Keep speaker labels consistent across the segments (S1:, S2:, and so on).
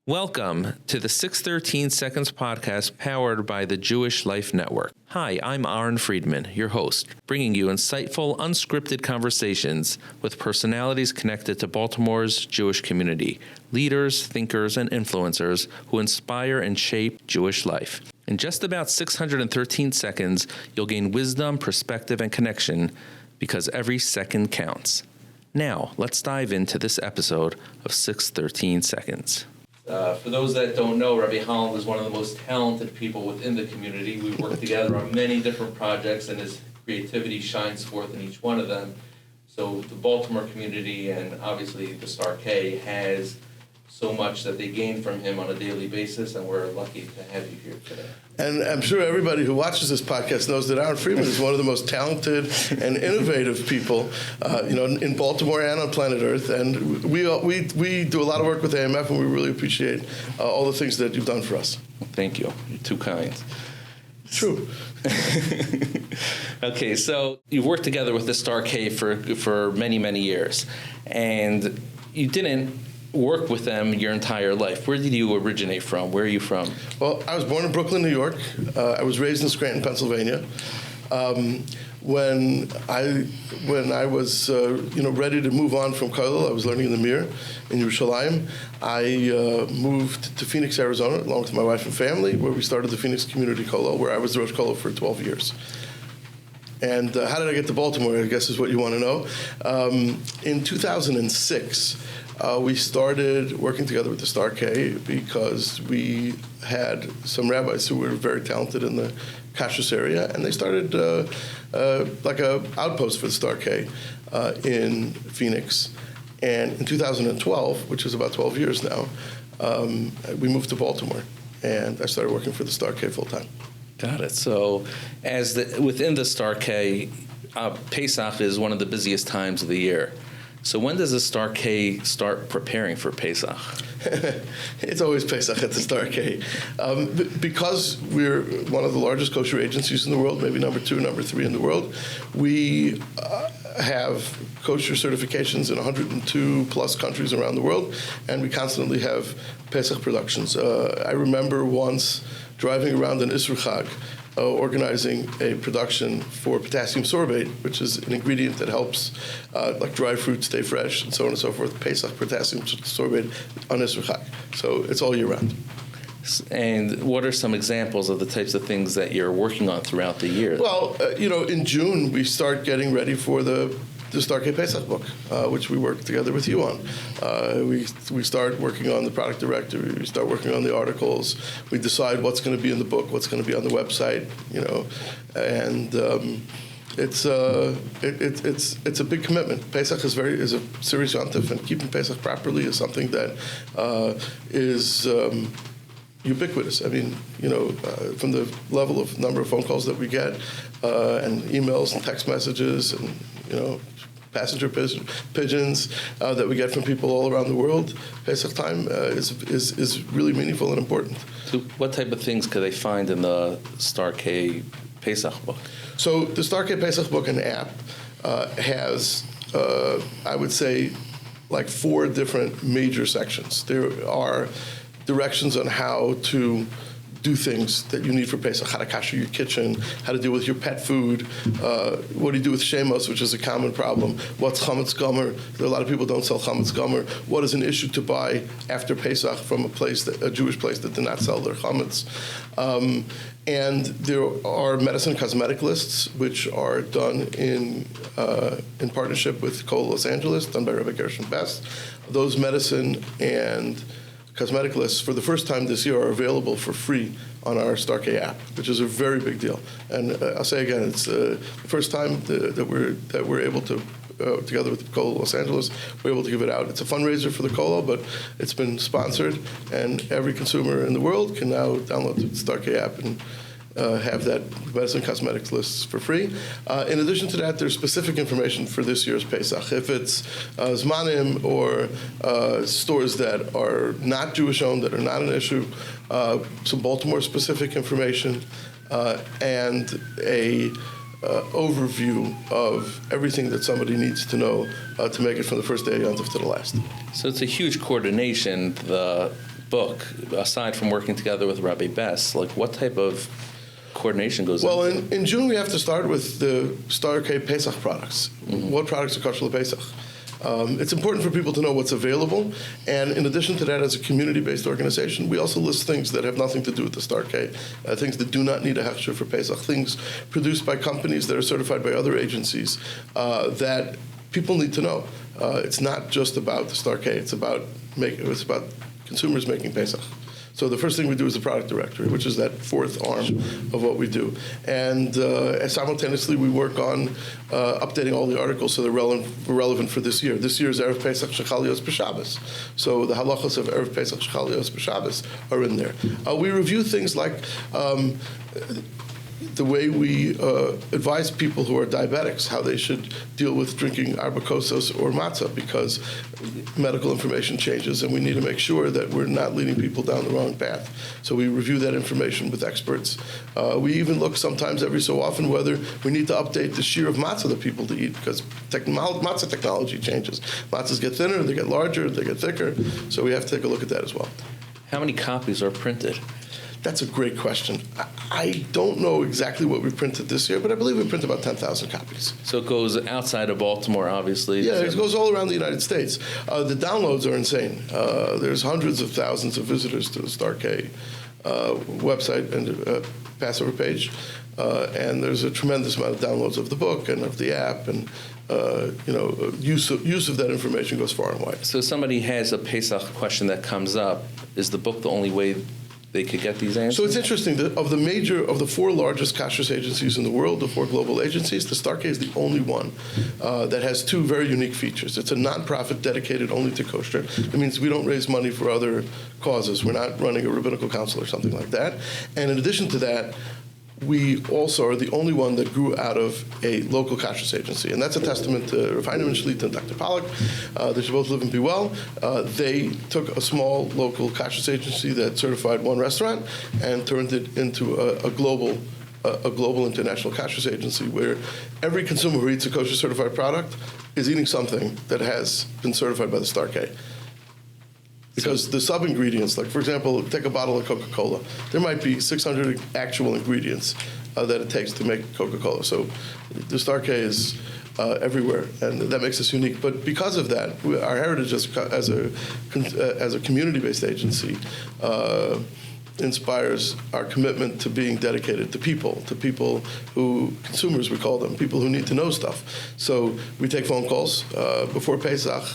S1: Welcome to the 613 Seconds podcast powered by the Jewish Life Network. Hi, I'm Aaron Friedman, your host, bringing you insightful, unscripted conversations with personalities connected to Baltimore's Jewish community, leaders, thinkers, and influencers who inspire and shape Jewish life. In just about 613 seconds, you'll gain wisdom, perspective, and connection because every second counts. Now, let's dive into this episode of 613 Seconds. For those that don't know, Rabbi Holland is one of the most talented people within the community. We work together on many different projects, and his creativity shines forth in each one of them. So the Baltimore community and obviously the Star K has so much that they gain from him on a daily basis, and we're lucky to have you here today.
S2: And I'm sure everybody who watches this podcast knows that Aaron Friedman is one of the most talented and innovative people, in Baltimore and on planet Earth. And we do a lot of work with AMF, and we really appreciate all the things that you've done for us.
S1: Thank you. You're too kind.
S2: True.
S1: Okay, so you've worked together with the Star K for many, many years, and you didn't work with them your entire life. Where did you originate from? Where are you from?
S2: Well, I was born in Brooklyn, New York. I was raised in Scranton, Pennsylvania. When I was ready to move on from Kollel, I was learning in the Mir in Yerushalayim. I moved to Phoenix, Arizona, along with my wife and family, where we started the Phoenix Community Kollel, where I was the Rosh Kollel for 12 years. And how did I get to Baltimore, I guess is what you want to know. In 2006, we started working together with the Star K because we had some rabbis who were very talented in the Kashrus area, and they started like a outpost for the Star K in Phoenix. And in 2012, which is about 12 years now, we moved to Baltimore, and I started working for the Star K full time.
S1: Got it. So within the Star K, Pesach is one of the busiest times of the year. So when does the Star K start preparing for Pesach?
S2: It's always Pesach at the Star K. Because we're one of the largest kosher agencies in the world, maybe number 2, number 3 in the world, we have kosher certifications in 102 plus countries around the world, and we constantly have Pesach productions. I remember once driving around in Isruchag, organizing a production for potassium sorbate, which is an ingredient that helps like dry fruit stay fresh and so on and so forth. Pesach potassium sorbate on Isruchag. So it's all year round.
S1: And what are some examples of the types of things that you're working on throughout the year?
S2: Well, in June, we start getting ready for the Star K Pesach book, which we work together with you on. We start working on the product directory. We start working on the articles. We decide what's going to be in the book, what's going to be on the website, and it's a big commitment. Pesach is a serious yontif, and keeping Pesach properly is something that is ubiquitous. I mean, from the level of number of phone calls that we get, and emails and text messages, and passenger pigeons that we get from people all around the world. Pesach time is really meaningful and important.
S1: So what type of things could they find in the Star K Pesach book?
S2: So the Star K Pesach book and app has, I would say, like 4 different major sections. There are directions on how to do things that you need for Pesach, how to kosher your kitchen, how to deal with your pet food, what do you do with shemos, which is a common problem, what's chametz gomer, a lot of people don't sell chametz gomer, what is an issue to buy after Pesach from a Jewish place that did not sell their chametz. And there are medicine cosmetic lists, which are done in partnership with Kollel Los Angeles, done by Rabbi Gershon Best. Those medicine and cosmetic lists, for the first time this year, are available for free on our Star K app, which is a very big deal. And I'll say again, it's the first time that we're able to, together with Kollel Los Angeles, we're able to give it out. It's a fundraiser for the Kollel, but it's been sponsored, and every consumer in the world can now download the Star K app and have that medicine cosmetics lists for free. In addition to that, there's specific information for this year's Pesach. If it's Zmanim or stores that are not Jewish-owned, that are not an issue, some Baltimore-specific information, and a overview of everything that somebody needs to know to make it from the first day of Yom Tov to the last.
S1: So it's a huge coordination, the book, aside from working together with Rabbi Bess, like what type of coordination goes
S2: Well,
S1: into
S2: in June we have to start with the Star K Pesach products.
S1: Mm-hmm.
S2: What products are kosher Pesach? It's important for people to know what's available, and in addition to that, as a community-based organization, we also list things that have nothing to do with the Star K, things that do not need a hechsher for Pesach, things produced by companies that are certified by other agencies that people need to know. It's not just about the Star K; it's about consumers making Pesach. So the first thing we do is the product directory, which is that fourth arm of what we do. And simultaneously, we work on updating all the articles so they're relevant for this year. This year's Erev Pesach Shechal Yos B'Shabbos. So the halachos of Erev Pesach Shechal Yos B'Shabbos are in there. We review things like the way we advise people who are diabetics how they should deal with drinking arba kosos or matzah, because medical information changes and we need to make sure that we're not leading people down the wrong path. So we review that information with experts. We even look sometimes every so often whether we need to update the shear of matzah that people to eat, because matzah technology changes. Matzahs get thinner, they get larger, they get thicker. So we have to take a look at that as well.
S1: How many copies are printed?
S2: That's a great question. I don't know exactly what we printed this year, but I believe we printed about 10,000 copies.
S1: So it goes outside of Baltimore, obviously.
S2: Yeah, it goes all around the United States. The downloads are insane. There's hundreds of thousands of visitors to the Star K website and Passover page, and there's a tremendous amount of downloads of the book and of the app, and use of that information goes far and wide.
S1: So if somebody has a Pesach question that comes up, is the book the only way they could get these answers?
S2: So it's interesting that of the four largest kashrus agencies in the world, the four global agencies, the Star K is the only one that has two very unique features. It's a nonprofit dedicated only to kosher. It means we don't raise money for other causes. We're not running a rabbinical council or something like that. And in addition to that, we also are the only one that grew out of a local kashrus agency. And that's a testament to Rav Heinemann Shlita and Dr. Pollack. They should both live and be well. They took a small local kashrus agency that certified one restaurant and turned it into a global international kashrus agency where every consumer who eats a kosher certified product is eating something that has been certified by the Star K. Because the sub-ingredients, like, for example, take a bottle of Coca-Cola. There might be 600 actual ingredients that it takes to make Coca-Cola. So the Star K is everywhere, and that makes us unique. But because of that, our heritage as a community-based agency inspires our commitment to being dedicated to people who, consumers we call them, people who need to know stuff. So we take phone calls before Pesach.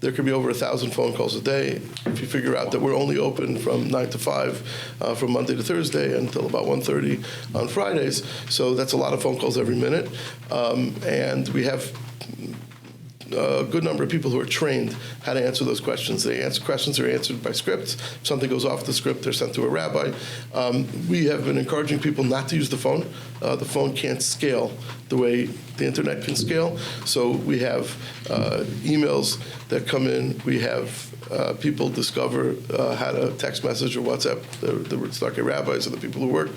S2: There could be over 1,000 phone calls a day. If you figure out that we're only open from 9 to 5 from Monday to Thursday until about 1:30 on Fridays, so that's a lot of phone calls every minute. And we have a good number of people who are trained how to answer those questions. Questions are answered by scripts. If something goes off the script, they're sent to a rabbi. We have been encouraging people not to use the phone. The phone can't scale the way the internet can scale. So we have emails that come in. We have people discover how to text message or WhatsApp the Star K rabbis and the people who work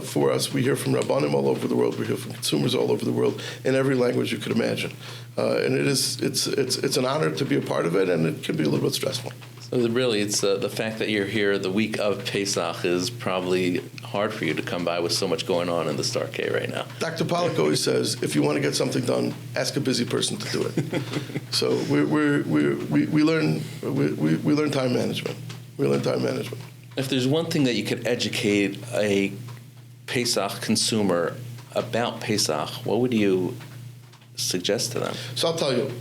S2: for us. We hear from Rabbanim all over the world. We hear from consumers all over the world in every language you could imagine. And it's an honor to be a part of it, and it can be a little bit stressful.
S1: So really, it's the fact that you're here the week of Pesach is probably hard for you to come by with so much going on in the Star K right now.
S2: Dr. Pollack always says, if you want to get something done, ask a busy person to do it. So we learn time management. We learn time management.
S1: If there's one thing that you could educate a Pesach consumer about Pesach, what would you suggest to them?
S2: So I'll tell you,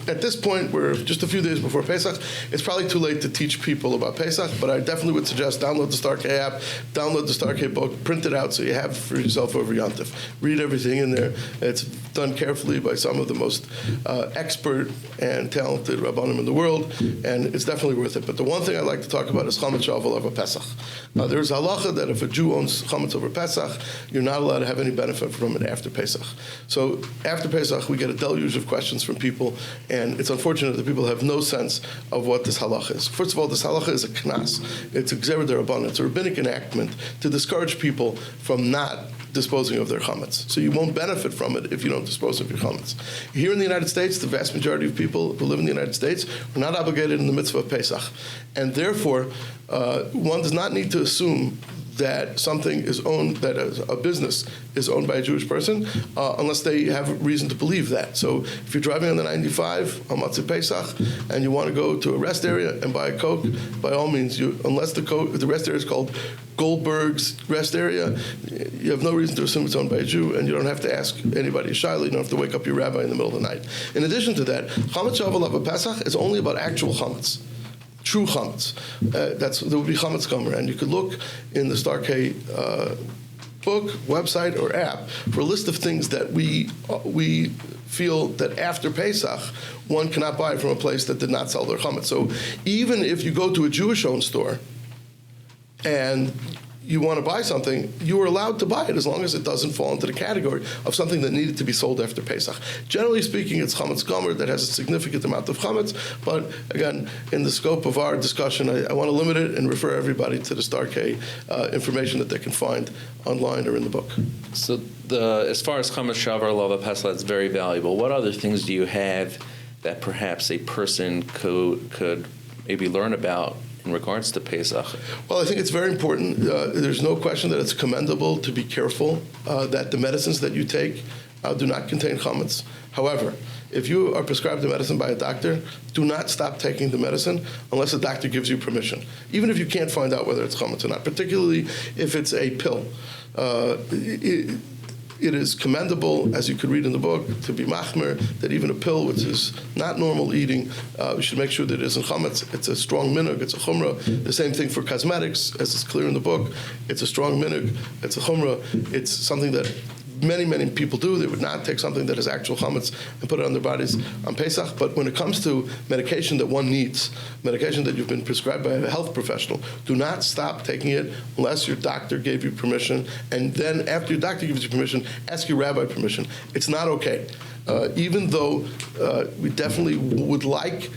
S2: at this point, we're just a few days before Pesach. It's probably too late to teach people about Pesach, but I definitely would suggest download the Star K app, download the Star K book, print it out so you have it for yourself over Yom Tov. Read everything in there. It's done carefully by some of the most expert and talented Rabbanim in the world, and it's definitely worth it. But the one thing I'd like to talk about is chametz shavel over Pesach. There's a halacha that if a Jew owns chametz over Pesach, you're not allowed to have any benefit from it after Pesach. So after Pesach, we get a deluge of questions from people, and it's unfortunate that people have no sense of what this halacha is. First of all, this halacha is a knas. It's a gzera d'rabbanan. It's a rabbinic enactment to discourage people from not disposing of their chametz. So you won't benefit from it if you don't dispose of your chametz. Here in the United States, the vast majority of people who live in the United States are not obligated in the mitzvah of Pesach. And therefore, one does not need to assume that something is owned, that a business is owned by a Jewish person, unless they have reason to believe that. So if you're driving on the 95 on Matzah Pesach and you want to go to a rest area and buy a Coke, by all means, unless the rest area is called Goldberg's rest area, you have no reason to assume it's owned by a Jew, and you don't have to ask anybody a shayla. You don't have to wake up your rabbi in the middle of the night. In addition to that, chametz shavuot Pesach is only about actual chametz. True chametz. There would be chametz gomer, and you could look in the Star K book, website, or app for a list of things that we feel that after Pesach one cannot buy from a place that did not sell their chametz. So even if you go to a Jewish-owned store and you want to buy something, you are allowed to buy it as long as it doesn't fall into the category of something that needed to be sold after Pesach. Generally speaking, it's chametz gomer that has a significant amount of chametz, but again, in the scope of our discussion, I want to limit it and refer everybody to the Star K information that they can find online or in the book.
S1: So as far as chametz shavuot Pesach, that's very valuable. What other things do you have that perhaps a person could maybe learn about in regards to Pesach?
S2: Well, I think it's very important. There's no question that it's commendable to be careful that the medicines that you take do not contain chametz. However, if you are prescribed a medicine by a doctor, do not stop taking the medicine unless the doctor gives you permission, even if you can't find out whether it's chametz or not, particularly if it's a pill. It is commendable, as you could read in the book, to be machmer, that even a pill, which is not normal eating, we should make sure that it isn't chametz. It's a strong minhag, it's a chumrah. The same thing for cosmetics, as is clear in the book. It's a strong minhag, it's a chumrah. It's something that many people do. They would not take something that is actual chametz and put it on their bodies on Pesach. But when it comes to medication that one needs, medication that you've been prescribed by a health professional, do not stop taking it unless your doctor gave you permission. And then after your doctor gives you permission, ask your rabbi permission. It's not okay. Even though we definitely would like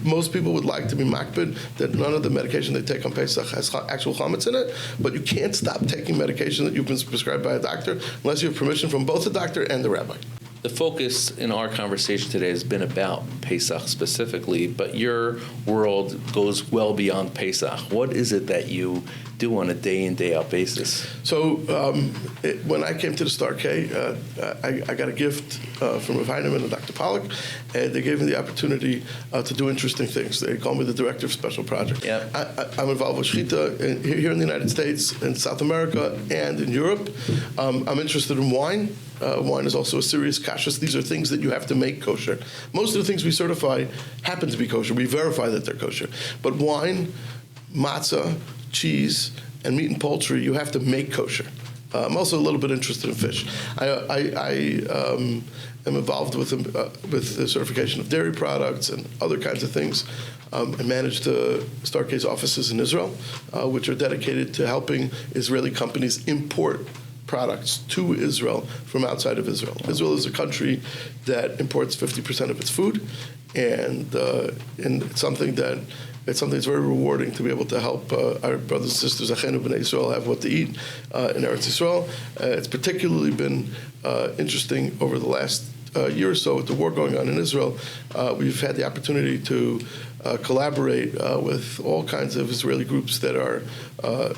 S2: most people would like to be makbid that none of the medication they take on Pesach has actual chametz in it, but you can't stop taking medication that you've been prescribed by a doctor unless you have permission from both the doctor and the rabbi.
S1: The focus in our conversation today has been about Pesach specifically, but your world goes well beyond Pesach. What is it that you do on a day-in, day-out basis? So
S2: when I came to the Star K, I got a gift from Rabbi Holland and Dr. Pollack, and they gave me the opportunity to do interesting things. They called me the director of special projects.
S1: Yep.
S2: I'm involved with shechita here in the United States, in South America, and in Europe. I'm interested in wine. Wine is also a serious kashrus. These are things that you have to make kosher. Most of the things we certify happen to be kosher. We verify that they're kosher. But wine, matzah, cheese, and meat and poultry, you have to make kosher. I'm also a little bit interested in fish. I am involved with the certification of dairy products and other kinds of things. I manage the Star K's offices in Israel, which are dedicated to helping Israeli companies import products to Israel from outside of Israel. Israel is a country that imports 50% of its food, and it's something that's very rewarding to be able to help our brothers and sisters, Achenu B'nai Yisrael, have what to eat in Eretz Yisrael. It's particularly been interesting over the last year or so with the war going on in Israel. We've had the opportunity to collaborate with all kinds of Israeli groups that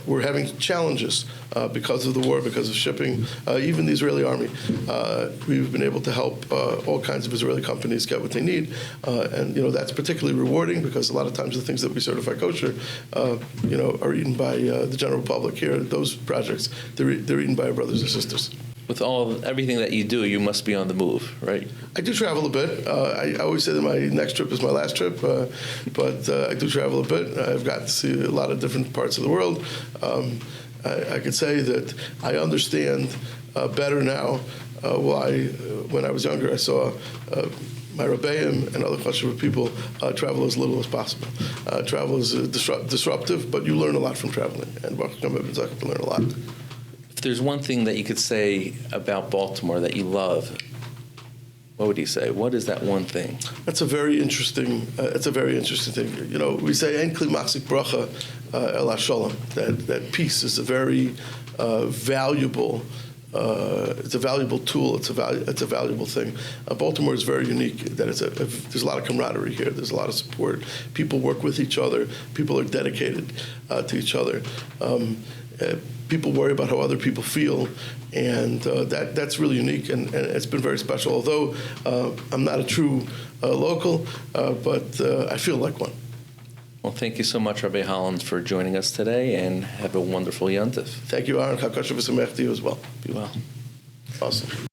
S2: were having challenges because of the war, because of shipping, even the Israeli army. We've been able to help all kinds of Israeli companies get what they need, and that's particularly rewarding because a lot of times the things that we certify kosher, are eaten by the general public. Here, those projects, they're eaten by our brothers and sisters.
S1: With everything that you do, you must be on the move, right?
S2: I do travel a bit. I always say that my next trip is my last trip, but I do travel a bit. I've got to see a lot of different parts of the world. I could say that I understand better now why, when I was younger, I saw my Rebbeim and other kosher people travel as little as possible. Travel is disruptive, but you learn a lot from traveling, and Baruch Hashem, you learn a lot.
S1: If there's one thing that you could say about Baltimore that you love, what would you say? What is that one thing?
S2: That's a very interesting. It's a very interesting thing. You know, we say "En kli machzik bracha el hashalom." That peace is a very valuable. It's a valuable tool. It's a valuable thing. Baltimore is very unique. That there's a lot of camaraderie here. There's a lot of support. People work with each other. People are dedicated to each other. People worry about how other people feel, and that's really unique, and it's been very special. Although I'm not a true local, but I feel like one.
S1: Well, thank you so much, Rabbi Holland, for joining us today, and have a wonderful Yontif.
S2: Thank you, Aaron. Kashrus Administrator to you as well.
S1: Be well.
S2: Awesome.